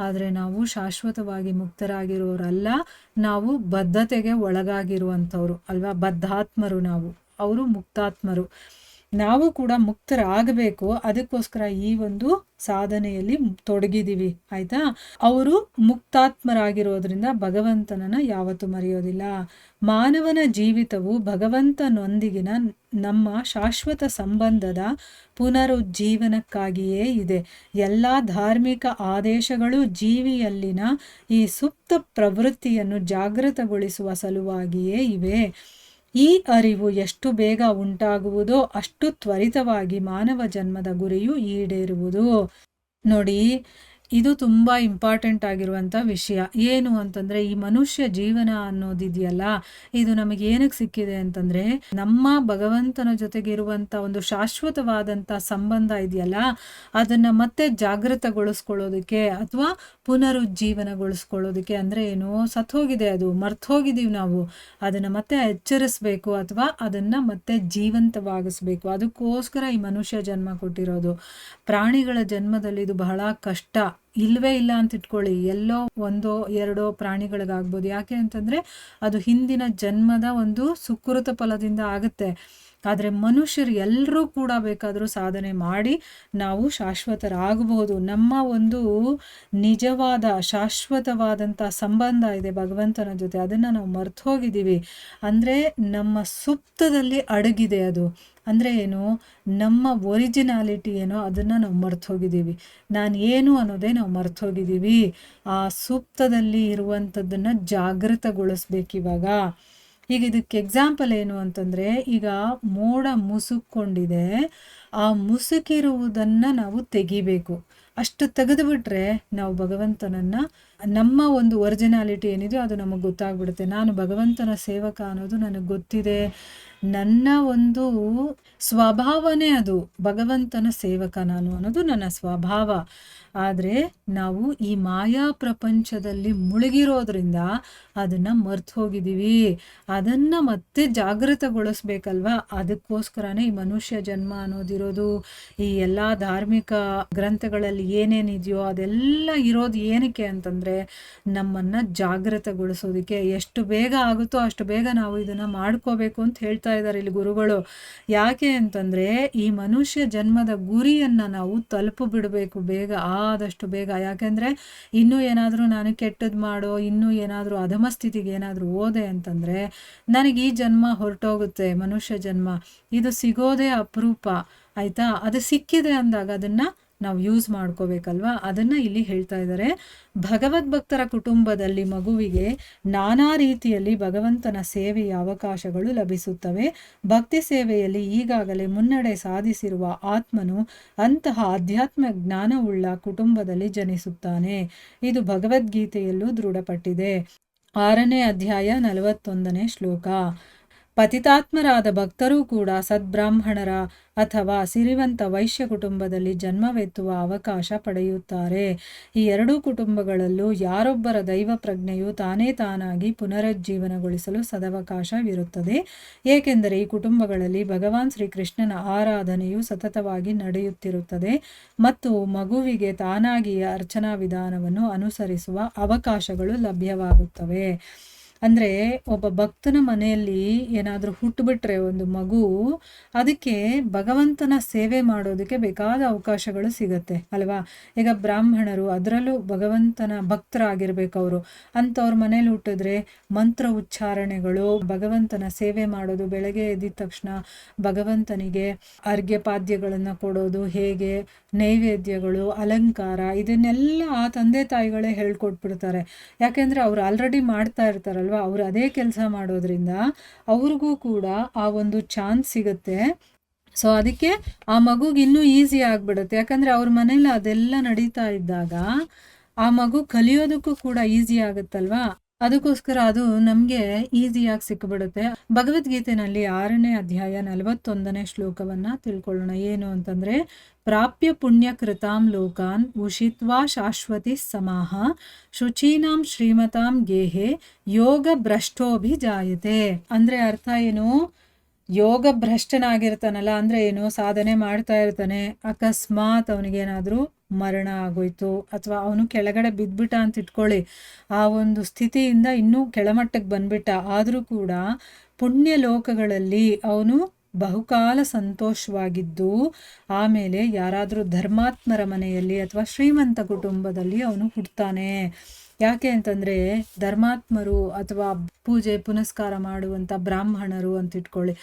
ಆದರೆ ನಾವು ಶಾಶ್ವತವಾಗಿ ಮುಕ್ತರಾಗಿರೋರಲ್ಲ, ನಾವು ಬದ್ಧತೆಗೆ ಒಳಗಾಗಿರುವಂಥವ್ರು ಅಲ್ವಾ. ಬದ್ಧಾತ್ಮರು ನಾವು, ಅವರು ಮುಕ್ತಾತ್ಮರು. ನಾವು ಕೂಡ ಮುಕ್ತರಾಗಬೇಕು. ಅದಕ್ಕೋಸ್ಕರ ಈ ಒಂದು ಸಾಧನೆಯಲ್ಲಿ ತೊಡಗಿದೀವಿ, ಆಯ್ತಾ. ಅವರು ಮುಕ್ತಾತ್ಮರಾಗಿರೋದ್ರಿಂದ ಭಗವಂತನನ್ನ ಯಾವತ್ತೂ ಮರೆಯೋದಿಲ್ಲ. ಮಾನವನ ಜೀವಿತವು ಭಗವಂತನೊಂದಿಗಿನ ನಮ್ಮ ಶಾಶ್ವತ ಸಂಬಂಧದ ಪುನರುಜ್ಜೀವನಕ್ಕಾಗಿಯೇ ಇದೆ. ಎಲ್ಲ ಧಾರ್ಮಿಕ ಆದೇಶಗಳು ಜೀವಿಯಲ್ಲಿನ ಈ ಸುಪ್ತ ಪ್ರವೃತ್ತಿಯನ್ನು ಜಾಗೃತಗೊಳಿಸುವ ಸಲುವಾಗಿಯೇ ಇವೆ. ಈ ಅರಿವು ಎಷ್ಟು ಬೇಗ ಉಂಟಾಗುವುದೋ ಅಷ್ಟು ತ್ವರಿತವಾಗಿ ಮಾನವ ಜನ್ಮದ ಗುರಿಯು ಈಡೇರುವುದು. ನೋಡಿ, ಇದು ತುಂಬಾ ಇಂಪಾರ್ಟೆಂಟ್ ಆಗಿರುವಂಥ ವಿಷಯ. ಏನು ಅಂತಂದ್ರೆ, ಈ ಮನುಷ್ಯ ಜೀವನ ಅನ್ನೋದಿದೆಯಲ್ಲ, ಇದು ನಮಗೆ ಏನಕ್ಕೆ ಸಿಕ್ಕಿದೆ ಅಂತಂದ್ರೆ, ನಮ್ಮ ಭಗವಂತನ ಜೊತೆಗಿರುವಂಥ ಒಂದು ಶಾಶ್ವತವಾದಂಥ ಸಂಬಂಧ ಇದೆಯಲ್ಲ, ಅದನ್ನ ಮತ್ತೆ ಜಾಗೃತಗೊಳಿಸ್ಕೊಳ್ಳೋದಕ್ಕೆ ಅಥವಾ ಪುನರುಜ್ಜೀವನಗೊಳಿಸ್ಕೊಳ್ಳೋದಕ್ಕೆ. ಅಂದ್ರೆ ಏನು, ಸತ್ತೋಗಿದೆ, ಅದು ಮರ್ತೋಗಿದ್ದೀವಿ ನಾವು, ಅದನ್ನ ಮತ್ತೆ ಎಚ್ಚರಿಸ್ಬೇಕು ಅಥವಾ ಅದನ್ನ ಮತ್ತೆ ಜೀವಂತವಾಗಿಸ್ಬೇಕು. ಅದಕ್ಕೋಸ್ಕರ ಈ ಮನುಷ್ಯ ಜನ್ಮ ಕೊಟ್ಟಿರೋದು. ಪ್ರಾಣಿಗಳ ಜನ್ಮದಲ್ಲಿ ಇದು ಬಹಳ ಕಷ್ಟ. ಇಲ್ವೇ ಇಲ್ಲ ಅಂತ ಇಟ್ಕೊಳ್ಳಿ, ಎಲ್ಲೋ ಒಂದೋ ಎರಡೋ ಪ್ರಾಣಿಗಳಿಗಾಗ್ಬೋದು. ಯಾಕೆ ಅಂತಂದ್ರೆ ಅದು ಹಿಂದಿನ ಜನ್ಮದ ಒಂದು ಸುಕೃತ ಫಲದಿಂದ ಆಗುತ್ತೆ. ಆದರೆ ಮನುಷ್ಯರು ಎಲ್ಲರೂ ಕೂಡ ಬೇಕಾದರೂ ಸಾಧನೆ ಮಾಡಿ ನಾವು ಶಾಶ್ವತರಾಗಬಹುದು. ನಮ್ಮ ಒಂದು ನಿಜವಾದ ಶಾಶ್ವತವಾದಂಥ ಸಂಬಂಧ ಇದೆ ಭಗವಂತನ ಜೊತೆ, ಅದನ್ನು ನಾವು ಮರ್ತು ಹೋಗಿದ್ದೀವಿ. ಅಂದರೆ ನಮ್ಮ ಸುಪ್ತದಲ್ಲಿ ಅಡಗಿದೆ ಅದು. ಅಂದರೆ ಏನು, ನಮ್ಮ ಒರಿಜಿನಾಲಿಟಿ ಏನೋ ಅದನ್ನು ನಾವು ಮರ್ತು ಹೋಗಿದ್ದೀವಿ. ನಾನು ಏನು ಅನ್ನೋದೇ ನಾವು ಮರ್ತು ಹೋಗಿದ್ದೀವಿ. ಆ ಸುಪ್ತದಲ್ಲಿ ಇರುವಂಥದ್ದನ್ನು ಜಾಗೃತಗೊಳಿಸ್ಬೇಕಿವಾಗ. ಈಗ ಇದಕ್ಕೆ ಎಕ್ಸಾಂಪಲ್ ಏನು ಅಂತಂದರೆ, ಈಗ ಮೋಡ ಮುಸುಕೊಂಡಿದೆ, ಆ ಮುಸುಕಿರುವುದನ್ನು ನಾವು ತೆಗಿಬೇಕು. ಅಷ್ಟು ತೆಗೆದುಬಿಟ್ರೆ ನಾವು ಭಗವಂತನನ್ನು, ನಮ್ಮ ಒಂದು ಒರಿಜಿನಾಲಿಟಿ ಏನಿದೆಯೋ ಅದು ನಮಗೆ ಗೊತ್ತಾಗ್ಬಿಡುತ್ತೆ. ನಾನು ಭಗವಂತನ ಸೇವಕ ಅನ್ನೋದು ನನಗೆ ಗೊತ್ತಿದೆ. ನನ್ನ ಒಂದು ಸ್ವಭಾವನೇ ಅದು, ಭಗವಂತನ ಸೇವಕ ನಾನು ಅನ್ನೋದು ನನ್ನ ಸ್ವಭಾವ. ಆದರೆ ನಾವು ಈ ಮಾಯಾ ಪ್ರಪಂಚದಲ್ಲಿ ಮುಳುಗಿರೋದ್ರಿಂದ ಅದನ್ನು ಮರ್ತು ಹೋಗಿದ್ದೀವಿ. ಅದನ್ನು ಮತ್ತೆ ಜಾಗೃತಗೊಳಿಸ್ಬೇಕಲ್ವ. ಅದಕ್ಕೋಸ್ಕರನೇ ಈ ಮನುಷ್ಯ ಜನ್ಮ ಅನ್ನೋದಿರೋದು. ಈ ಎಲ್ಲ ಧಾರ್ಮಿಕ ಗ್ರಂಥಗಳಲ್ಲಿ ಏನೇನಿದೆಯೋ ಅದೆಲ್ಲ ಇರೋದು ಏನಕ್ಕೆ ಅಂತಂದರೆ, ಅಂತಂದರೆ ನಮ್ಮನ್ನು ಜಾಗೃತಗೊಳಿಸೋದಕ್ಕೆ ಎಷ್ಟು ಬೇಗ ಆಗುತ್ತೋ ಅಷ್ಟು ಬೇಗ ನಾವು ಇದನ್ನು ಮಾಡ್ಕೋಬೇಕು ಅಂತ ಹೇಳ್ತಾ ಇದ್ದಾರೆ ಇಲ್ಲಿ ಗುರುಗಳು. ಯಾಕೆ ಅಂತಂದರೆ ಈ ಮನುಷ್ಯ ಜನ್ಮದ ಗುರಿಯನ್ನು ನಾವು ತಲುಪು ಬಿಡಬೇಕು ಬೇಗ ಆದಷ್ಟು ಬೇಗ. ಯಾಕೆಂದರೆ ಇನ್ನೂ ಏನಾದರೂ ನಾನು ಕೆಟ್ಟದ್ದು ಮಾಡೋ, ಇನ್ನೂ ಏನಾದರೂ ಅಧಮ ಸ್ಥಿತಿಗೆ ಏನಾದರೂ ಹೋದೆ ಅಂತಂದರೆ ನನಗೆ ಈ ಜನ್ಮ ಹೊರಟೋಗುತ್ತೆ, ಮನುಷ್ಯ ಜನ್ಮ ಇದು ಸಿಗೋದೇ ಅಪರೂಪ ಆಯಿತಾ. ಅದು ಸಿಕ್ಕಿದೆ ಅಂದಾಗ ಅದನ್ನು ನಾವು ಯೂಸ್ ಮಾಡ್ಕೋಬೇಕಲ್ವಾ, ಅದನ್ನು ಇಲ್ಲಿ ಹೇಳ್ತಾ ಇದ್ದಾರೆ. ಭಗವದ್ಭಕ್ತರ ಕುಟುಂಬದಲ್ಲಿ ಮಗುವಿಗೆ ನಾನಾ ರೀತಿಯಲ್ಲಿ ಭಗವಂತನ ಸೇವೆಯ ಅವಕಾಶಗಳು ಲಭಿಸುತ್ತವೆ. ಭಕ್ತಿ ಸೇವೆಯಲ್ಲಿ ಈಗಾಗಲೇ ಮುನ್ನಡೆ ಸಾಧಿಸಿರುವ ಆತ್ಮನು ಅಂತಹ ಆಧ್ಯಾತ್ಮ ಜ್ಞಾನವುಳ್ಳ ಕುಟುಂಬದಲ್ಲಿ ಜನಿಸುತ್ತಾನೆ. ಇದು ಭಗವದ್ಗೀತೆಯಲ್ಲೂ ದೃಢಪಟ್ಟಿದೆ. 6ನೇ ಅಧ್ಯಾಯ 41ನೇ ಶ್ಲೋಕ. ಪತಿತಾತ್ಮರಾದ ಭಕ್ತರೂ ಕೂಡ ಸದ್ಬ್ರಾಹ್ಮಣರ ಅಥವಾ ಸಿರಿವಂತ ವೈಶ್ಯ ಕುಟುಂಬದಲ್ಲಿ ಜನ್ಮವೆತ್ತುವ ಅವಕಾಶ ಪಡೆಯುತ್ತಾರೆ. ಈ ಎರಡೂ ಕುಟುಂಬಗಳಲ್ಲೂ ಯಾರೊಬ್ಬರ ದೈವ ಪ್ರಜ್ಞೆಯು ತಾನೇ ತಾನಾಗಿ ಪುನರುಜ್ಜೀವನಗೊಳಿಸಲು ಸದವಕಾಶವಿರುತ್ತದೆ. ಏಕೆಂದರೆ ಈ ಕುಟುಂಬಗಳಲ್ಲಿ ಭಗವಾನ್ ಶ್ರೀಕೃಷ್ಣನ ಆರಾಧನೆಯು ಸತತವಾಗಿ ನಡೆಯುತ್ತಿರುತ್ತದೆ ಮತ್ತು ಮಗುವಿಗೆ ತಾನಾಗಿಯೇ ಅರ್ಚನಾ ವಿಧಾನವನ್ನು ಅನುಸರಿಸುವ ಅವಕಾಶಗಳು ಲಭ್ಯವಾಗುತ್ತವೆ. ಅಂದರೆ ಒಬ್ಬ ಭಕ್ತನ ಮನೆಯಲ್ಲಿ ಏನಾದರೂ ಹುಟ್ಟುಬಿಟ್ರೆ ಒಂದು ಮಗು, ಅದಕ್ಕೆ ಭಗವಂತನ ಸೇವೆ ಮಾಡೋದಕ್ಕೆ ಬೇಕಾದ ಅವಕಾಶಗಳು ಸಿಗತ್ತೆ ಅಲ್ವಾ. ಈಗ ಬ್ರಾಹ್ಮಣರು ಅದರಲ್ಲೂ ಭಗವಂತನ ಭಕ್ತರಾಗಿರ್ಬೇಕು ಅವರು. ಅಂಥವ್ರ ಮನೇಲಿ ಹುಟ್ಟಿದ್ರೆ ಮಂತ್ರ ಉಚ್ಚಾರಣೆಗಳು, ಭಗವಂತನ ಸೇವೆ ಮಾಡೋದು, ಬೆಳಗ್ಗೆ ಎದ್ದಿದ ತಕ್ಷಣ ಭಗವಂತನಿಗೆ ಅರ್ಘ್ಯಪಾದ್ಯಗಳನ್ನು ಕೊಡೋದು, ಹೇಗೆ ನೈವೇದ್ಯಗಳು, ಅಲಂಕಾರ, ಇದನ್ನೆಲ್ಲ ಆ ತಂದೆ ತಾಯಿಗಳೇ ಹೇಳ್ಕೊಟ್ಬಿಡ್ತಾರೆ. ಯಾಕೆಂದರೆ ಅವ್ರು ಆಲ್ರೆಡಿ ಮಾಡ್ತಾ ಇರ್ತಾರಲ್ವ, ಅವ್ರು ಅದೇ ಕೆಲಸ ಮಾಡೋದ್ರಿಂದ ಅವ್ರಿಗೂ ಕೂಡ ಆ ಒಂದು ಚಾನ್ಸ್ ಸಿಗುತ್ತೆ. ಸೊ ಅದಕ್ಕೆ ಆ ಮಗುಗೆ ಇನ್ನೂ ಈಸಿ ಆಗಿಬಿಡುತ್ತೆ. ಯಾಕಂದರೆ ಅವ್ರ ಮನೇಲಿ ಅದೆಲ್ಲ ನಡೀತಾ ಇದ್ದಾಗ ಆ ಮಗು ಕಲಿಯೋದಕ್ಕೂ ಕೂಡ ಈಸಿ ಆಗುತ್ತಲ್ವಾ. ಅದಕ್ಕೋಸ್ಕರ ಅದು ನಮಗೆ ಈಸಿಯಾಗಿ ಸಿಕ್ಕಿಬಿಡುತ್ತೆ. ಭಗವದ್ಗೀತೆಯಲ್ಲಿ 6ನೇ ಅಧ್ಯಾಯ 41ನೇ ಶ್ಲೋಕವನ್ನು ತಿಳ್ಕೊಳ್ಳೋಣ. ಏನು ಅಂತಂದರೆ, ಪ್ರಾಪ್ಯ ಪುಣ್ಯ ಕೃತಾಂ ಲೋಕಾನ್ ಉಷಿತ್ವಾ ಶಾಶ್ವತಿ ಸಮಾಹ ಶುಚೀನಾಂ ಶ್ರೀಮತಾಂ ಗೇಹೆ ಯೋಗ ಭ್ರಷ್ಟೋಭಿಜಾಯತೆ. ಅಂದರೆ ಅರ್ಥ ಏನು? ಯೋಗ ಭ್ರಷ್ಟನಾಗಿರ್ತಾನಲ್ಲ ಅಂದರೆ ಏನು, ಸಾಧನೆ ಮಾಡ್ತಾ ಇರ್ತಾನೆ, ಅಕಸ್ಮಾತ್ ಅವನಿಗೇನಾದರೂ ಮರಣ ಆಗೋಯ್ತು ಅಥವಾ ಅವನು ಕೆಳಗಡೆ ಬಿದ್ದುಬಿಟ್ಟ ಅಂತ ಇಟ್ಕೊಳ್ಳಿ, ಆ ಒಂದು ಸ್ಥಿತಿಯಿಂದ ಇನ್ನೂ ಕೆಳಮಟ್ಟಕ್ಕೆ ಬಂದ್ಬಿಟ್ಟ, ಆದರೂ ಕೂಡ ಪುಣ್ಯ ಲೋಕಗಳಲ್ಲಿ ಅವನು ಬಹುಕಾಲ ಸಂತೋಷವಾಗಿದ್ದು ಆಮೇಲೆ ಯಾರಾದರೂ ಧರ್ಮಾತ್ಮರ ಮನೆಯಲ್ಲಿ ಅಥವಾ ಶ್ರೀಮಂತ ಕುಟುಂಬದಲ್ಲಿ ಅವನು ಹುಡ್ತಾನೆ. ಯಾಕೆ ಅಂತಂದರೆ ಧರ್ಮಾತ್ಮರು ಅಥವಾ ಪೂಜೆ ಪುನಸ್ಕಾರ ಮಾಡುವಂಥ ಬ್ರಾಹ್ಮಣರು ಅಂತ ಇಟ್ಕೊಳ್ಳಿ,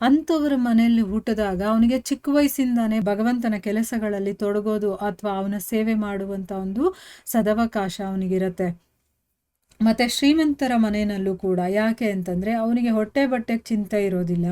ಅಂಥವ್ರ ಮನೆಯಲ್ಲಿ ಹುಟ್ಟಿದಾಗ ಅವನಿಗೆ ಚಿಕ್ಕ ವಯಸ್ಸಿಂದಾನೇ ಭಗವಂತನ ಕೆಲಸಗಳಲ್ಲಿ ತೊಡಗೋದು ಅಥವಾ ಅವನ ಸೇವೆ ಮಾಡುವಂಥ ಒಂದು ಸದವಕಾಶ ಅವನಿಗಿರುತ್ತೆ. ಮತ್ತು ಶ್ರೀಮಂತರ ಮನೆಯಲ್ಲೂ ಕೂಡ, ಯಾಕೆ ಅಂತಂದರೆ ಅವನಿಗೆ ಹೊಟ್ಟೆ ಬಟ್ಟೆಗೆ ಚಿಂತೆ ಇರೋದಿಲ್ಲ.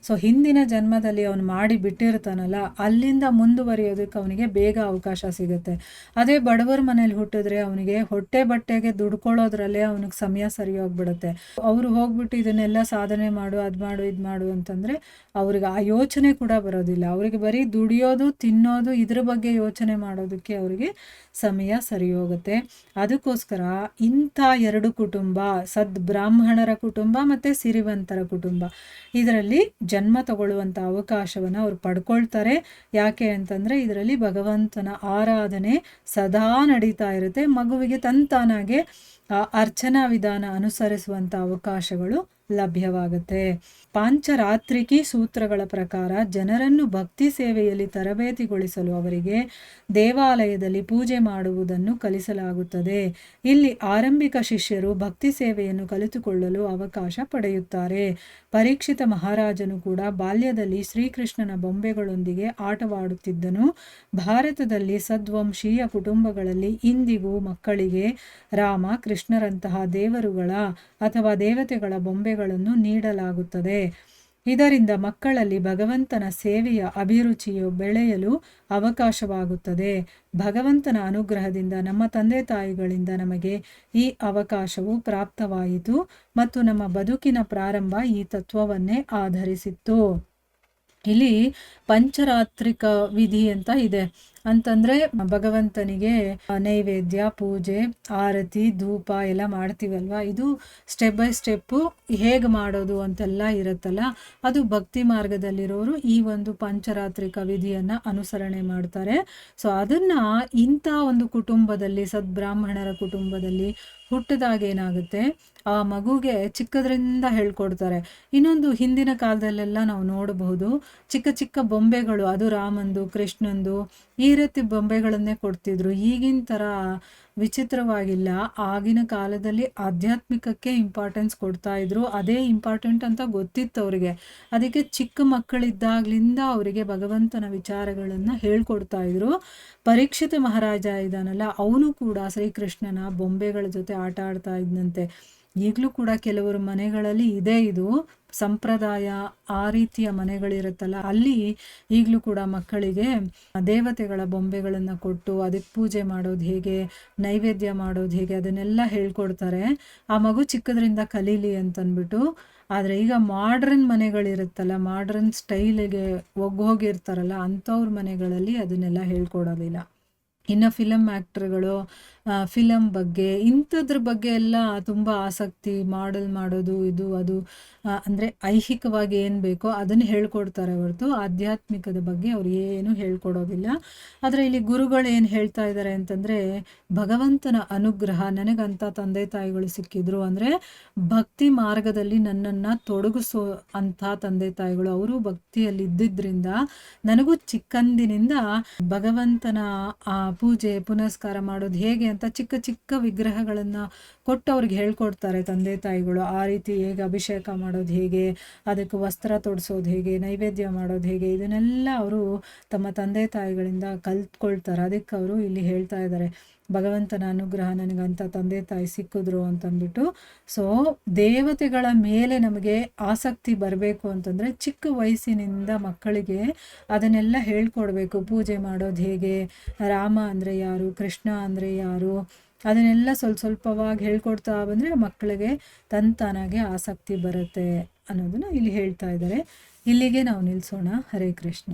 ಸೊ ಹಿಂದಿನ ಜನ್ಮದಲ್ಲಿ ಅವನು ಮಾಡಿ ಬಿಟ್ಟಿರ್ತಾನಲ್ಲ, ಅಲ್ಲಿಂದ ಮುಂದುವರಿಯೋದಕ್ಕೆ ಅವನಿಗೆ ಬೇಗ ಅವಕಾಶ ಸಿಗುತ್ತೆ. ಅದೇ ಬಡವರ ಮನೇಲಿ ಹುಟ್ಟಿದ್ರೆ ಅವನಿಗೆ ಹೊಟ್ಟೆ ಬಟ್ಟೆಗೆ ದುಡ್ಕೊಳ್ಳೋದ್ರಲ್ಲೇ ಅವನಿಗೆ ಸಮಯ ಸರಿ ಹೋಗ್ಬಿಡುತ್ತೆ. ಅವರು ಹೋಗ್ಬಿಟ್ಟು ಇದನ್ನೆಲ್ಲ ಸಾಧನೆ ಮಾಡು, ಅದು ಮಾಡು, ಇದು ಮಾಡು ಅಂತಂದರೆ ಅವ್ರಿಗೆ ಆ ಯೋಚನೆ ಕೂಡ ಬರೋದಿಲ್ಲ. ಅವರಿಗೆ ಬರೀ ದುಡಿಯೋದು, ತಿನ್ನೋದು, ಇದ್ರ ಬಗ್ಗೆ ಯೋಚನೆ ಮಾಡೋದಕ್ಕೆ ಅವರಿಗೆ ಸಮಯ ಸರಿ ಹೋಗುತ್ತೆ. ಅದಕ್ಕೋಸ್ಕರ ಇಂಥ ಎರಡು ಕುಟುಂಬ, ಸದ್ಬ್ರಾಹ್ಮಣರ ಕುಟುಂಬ ಮತ್ತು ಸಿರಿವಂತರ ಕುಟುಂಬ, ಇದರಲ್ಲಿ ಜನ್ಮ ತಗೊಳ್ಳುವಂಥ ಅವಕಾಶವನ್ನು ಅವರು ಪಡ್ಕೊಳ್ತಾರೆ. ಯಾಕೆ ಅಂತಂದರೆ ಇದರಲ್ಲಿ ಭಗವಂತನ ಆರಾಧನೆ ಸದಾ ನಡೀತಾ ಇರುತ್ತೆ. ಮಗುವಿಗೆ ತಂತಾನಾಗೆ ಅರ್ಚನಾ ವಿಧಾನ ಅನುಸರಿಸುವಂಥ ಅವಕಾಶಗಳು ಲಭ್ಯವಾಗುತ್ತೆ. ಪಾಂಚರಾತ್ರಿಕಿ ಸೂತ್ರಗಳ ಪ್ರಕಾರ ಜನರನ್ನು ಭಕ್ತಿ ಸೇವೆಯಲ್ಲಿ ತರಬೇತಿಗೊಳಿಸಲು ಅವರಿಗೆ ದೇವಾಲಯದಲ್ಲಿ ಪೂಜೆ ಮಾಡುವುದನ್ನು ಕಲಿಸಲಾಗುತ್ತದೆ. ಇಲ್ಲಿ ಆರಂಭಿಕ ಶಿಷ್ಯರು ಭಕ್ತಿ ಸೇವೆಯನ್ನು ಕಲಿತುಕೊಳ್ಳಲು ಅವಕಾಶ ಪಡೆಯುತ್ತಾರೆ. ಪರೀಕ್ಷಿತ ಮಹಾರಾಜನು ಕೂಡ ಬಾಲ್ಯದಲ್ಲಿ ಶ್ರೀಕೃಷ್ಣನ ಬೊಂಬೆಗಳೊಂದಿಗೆ ಆಟವಾಡುತ್ತಿದ್ದನು. ಭಾರತದಲ್ಲಿ ಸದ್ವಂಶೀಯ ಕುಟುಂಬಗಳಲ್ಲಿ ಇಂದಿಗೂ ಮಕ್ಕಳಿಗೆ ರಾಮ, ಕೃಷ್ಣರಂತಹ ದೇವರುಗಳ ಅಥವಾ ದೇವತೆಗಳ ಬೊಂಬೆಗಳನ್ನು ನೀಡಲಾಗುತ್ತದೆ. ಇದರಿಂದ ಮಕ್ಕಳಲ್ಲಿ ಭಗವಂತನ ಸೇವೆಯ ಅಭಿರುಚಿಯು ಬೆಳೆಯಲು ಅವಕಾಶವಾಗುತ್ತದೆ. ಭಗವಂತನ ಅನುಗ್ರಹದಿಂದ ನಮ್ಮ ತಂದೆ ತಾಯಿಗಳಿಂದ ನಮಗೆ ಈ ಅವಕಾಶವು ಪ್ರಾಪ್ತವಾಯಿತು ಮತ್ತು ನಮ್ಮ ಬದುಕಿನ ಪ್ರಾರಂಭ ಈ ತತ್ವವನ್ನೇ ಆಧರಿಸಿತ್ತು. ಇಲ್ಲಿ ಪಂಚರಾತ್ರಿಕ ವಿಧಿ ಅಂತ ಇದೆ. ಅಂತಂದ್ರೆ ಭಗವಂತನಿಗೆ ನೈವೇದ್ಯ, ಪೂಜೆ, ಆರತಿ, ಧೂಪ ಎಲ್ಲ ಮಾಡ್ತೀವಲ್ವಾ, ಇದು ಸ್ಟೆಪ್ ಬೈ ಸ್ಟೆಪ್ಪು ಹೇಗೆ ಮಾಡೋದು ಅಂತೆಲ್ಲ ಇರುತ್ತಲ್ಲ, ಅದು ಭಕ್ತಿ ಮಾರ್ಗದಲ್ಲಿರೋರು ಈ ಒಂದು ಪಂಚರಾತ್ರಿಕ ವಿಧಿಯನ್ನ ಅನುಸರಣೆ ಮಾಡ್ತಾರೆ. ಸೊ ಅದನ್ನ ಇಂಥ ಒಂದು ಕುಟುಂಬದಲ್ಲಿ, ಸದ್ಬ್ರಾಹ್ಮಣರ ಕುಟುಂಬದಲ್ಲಿ ಹುಟ್ಟಿದಾಗ ಏನಾಗುತ್ತೆ, ಆ ಮಗುಗೆ ಚಿಕ್ಕದ್ರಿಂದ ಹೇಳ್ಕೊಡ್ತಾರೆ. ಇನ್ನೊಂದು, ಹಿಂದಿನ ಕಾಲದಲ್ಲೆಲ್ಲ ನಾವು ನೋಡಬಹುದು, ಚಿಕ್ಕ ಚಿಕ್ಕ ಬೊಂಬೆಗಳು, ಅದು ರಾಮಂದು, ಕೃಷ್ಣಂದು, ಈ ರೀತಿ ಬೊಂಬೆಗಳನ್ನೇ ಕೊಡ್ತಿದ್ರು. ಈಗಿನ ಥರ ವಿಚಿತ್ರವಾಗಿಲ್ಲ. ಆಗಿನ ಕಾಲದಲ್ಲಿ ಆಧ್ಯಾತ್ಮಿಕಕ್ಕೆ ಇಂಪಾರ್ಟೆನ್ಸ್ ಕೊಡ್ತಾ ಇದ್ರು. ಅದೇ ಇಂಪಾರ್ಟೆಂಟ್ ಅಂತ ಗೊತ್ತಿತ್ತು ಅವರಿಗೆ. ಅದಕ್ಕೆ ಚಿಕ್ಕ ಮಕ್ಕಳಿದ್ದಾಗ್ಲಿಂದ ಅವರಿಗೆ ಭಗವಂತನ ವಿಚಾರಗಳನ್ನು ಹೇಳ್ಕೊಡ್ತಾ ಇದ್ರು. ಪರೀಕ್ಷಿತ ಮಹಾರಾಜ ಇದ್ದಾನಲ್ಲ, ಅವನು ಕೂಡ ಶ್ರೀಕೃಷ್ಣನ ಬೊಂಬೆಗಳ ಜೊತೆ ಆಟ ಆಡ್ತಾ ಇದ್ನಂತೆ. ಈಗಲೂ ಕೂಡ ಕೆಲವರು ಮನೆಗಳಲ್ಲಿ ಇದೆ ಇದು ಸಂಪ್ರದಾಯ. ಆ ರೀತಿಯ ಮನೆಗಳಿರುತ್ತಲ್ಲ, ಅಲ್ಲಿ ಈಗಲೂ ಕೂಡ ಮಕ್ಕಳಿಗೆ ದೇವತೆಗಳ ಬೊಂಬೆಗಳನ್ನು ಕೊಟ್ಟು ಅದಕ್ಕೆ ಪೂಜೆ ಮಾಡೋದು ಹೇಗೆ, ನೈವೇದ್ಯ ಮಾಡೋದು ಹೇಗೆ, ಅದನ್ನೆಲ್ಲ ಹೇಳ್ಕೊಡ್ತಾರೆ. ಆ ಮಗು ಚಿಕ್ಕದ್ರಿಂದ ಕಲೀಲಿ ಅಂತಂದ್ಬಿಟ್ಟು. ಆದರೆ ಈಗ ಮಾಡ್ರನ್ ಮನೆಗಳಿರುತ್ತಲ್ಲ, ಮಾಡ್ರನ್ ಸ್ಟೈಲಿಗೆ ಹೋಗಿರ್ತಾರಲ್ಲ, ಅಂಥವ್ರ ಮನೆಗಳಲ್ಲಿ ಅದನ್ನೆಲ್ಲ ಹೇಳ್ಕೊಡೋದಿಲ್ಲ. ಇನ್ನು ಫಿಲಮ್ ಆ್ಯಕ್ಟ್ರ್ಗಳು ಫಿಲಮ್ ಬಗ್ಗೆ, ಇಂಥದ್ರ ಬಗ್ಗೆ ಎಲ್ಲ ತುಂಬ ಆಸಕ್ತಿ, ಮಾಡಲ್ ಮಾಡೋದು, ಇದು ಅದು, ಅಂದರೆ ಐಹಿಕವಾಗಿ ಏನು ಬೇಕೋ ಅದನ್ನು ಹೇಳ್ಕೊಡ್ತಾರೆ ಹೊರತು ಆಧ್ಯಾತ್ಮಿಕದ ಬಗ್ಗೆ ಅವ್ರು ಏನು ಹೇಳ್ಕೊಡೋದಿಲ್ಲ. ಆದರೆ ಇಲ್ಲಿ ಗುರುಗಳು ಏನು ಹೇಳ್ತಾ ಇದ್ದಾರೆ ಅಂತಂದರೆ, ಭಗವಂತನ ಅನುಗ್ರಹ, ನನಗಂಥ ತಂದೆ ತಾಯಿಗಳು ಸಿಕ್ಕಿದ್ರು, ಅಂದರೆ ಭಕ್ತಿ ಮಾರ್ಗದಲ್ಲಿ ನನ್ನನ್ನು ತೊಡಗಿಸೋ ಅಂಥ ತಂದೆ ತಾಯಿಗಳು, ಅವರು ಭಕ್ತಿಯಲ್ಲಿ ಇದ್ದಿದ್ದರಿಂದ ನನಗೂ ಚಿಕ್ಕಂದಿನಿಂದ ಭಗವಂತನ ಪೂಜೆ ಪುನಸ್ಕಾರ ಮಾಡೋದು ಹೇಗೆ ಅಂತ ಚಿಕ್ಕ ಚಿಕ್ಕ ವಿಗ್ರಹಗಳನ್ನು ಕೊಟ್ಟು ಅವ್ರಿಗೆ ಹೇಳ್ಕೊಡ್ತಾರೆ ತಂದೆ ತಾಯಿಗಳು. ಆ ರೀತಿ ಹೇಗೆ ಅಭಿಷೇಕ ಮಾಡೋದು ಹೇಗೆ, ಅದಕ್ಕೆ ವಸ್ತ್ರ ತೊಡಿಸೋದು ಹೇಗೆ, ನೈವೇದ್ಯ ಮಾಡೋದು ಹೇಗೆ, ಇದನ್ನೆಲ್ಲ ಅವರು ತಮ್ಮ ತಂದೆ ತಾಯಿಗಳಿಂದ ಕಲ್ತ್ಕೊಳ್ತಾರೆ. ಅದಕ್ಕೆ ಅವರು ಇಲ್ಲಿ ಹೇಳ್ತಾ ಇದ್ದಾರೆ, ಭಗವಂತನ ಅನುಗ್ರಹ, ನನಗಂಥ ತಂದೆ ತಾಯಿ ಸಿಕ್ಕಿದ್ರು ಅಂತಂದ್ಬಿಟ್ಟು. ಸೊ ದೇವತೆಗಳ ಮೇಲೆ ನಮಗೆ ಆಸಕ್ತಿ ಬರಬೇಕು ಅಂತಂದರೆ ಚಿಕ್ಕ ವಯಸ್ಸಿನಿಂದ ಮಕ್ಕಳಿಗೆ ಅದನ್ನೆಲ್ಲ ಹೇಳ್ಕೊಡ್ಬೇಕು. ಪೂಜೆ ಮಾಡೋದು ಹೇಗೆ, ರಾಮ ಅಂದರೆ ಯಾರು, ಕೃಷ್ಣ ಅಂದರೆ ಯಾರು, ಅದನ್ನೆಲ್ಲ ಸ್ವಲ್ಪ ಸ್ವಲ್ಪವಾಗಿ ಹೇಳ್ಕೊಡ್ತಾ ಬಂದರೆ ಮಕ್ಕಳಿಗೆ ತಂತಾನಾಗೆ ಆಸಕ್ತಿ ಬರುತ್ತೆ ಅನ್ನೋದನ್ನು ಇಲ್ಲಿ ಹೇಳ್ತಾ ಇದ್ದಾರೆ. ಇಲ್ಲಿಗೆ ನಾವು ನಿಲ್ಲಿಸೋಣ. ಹರೇ ಕೃಷ್ಣ.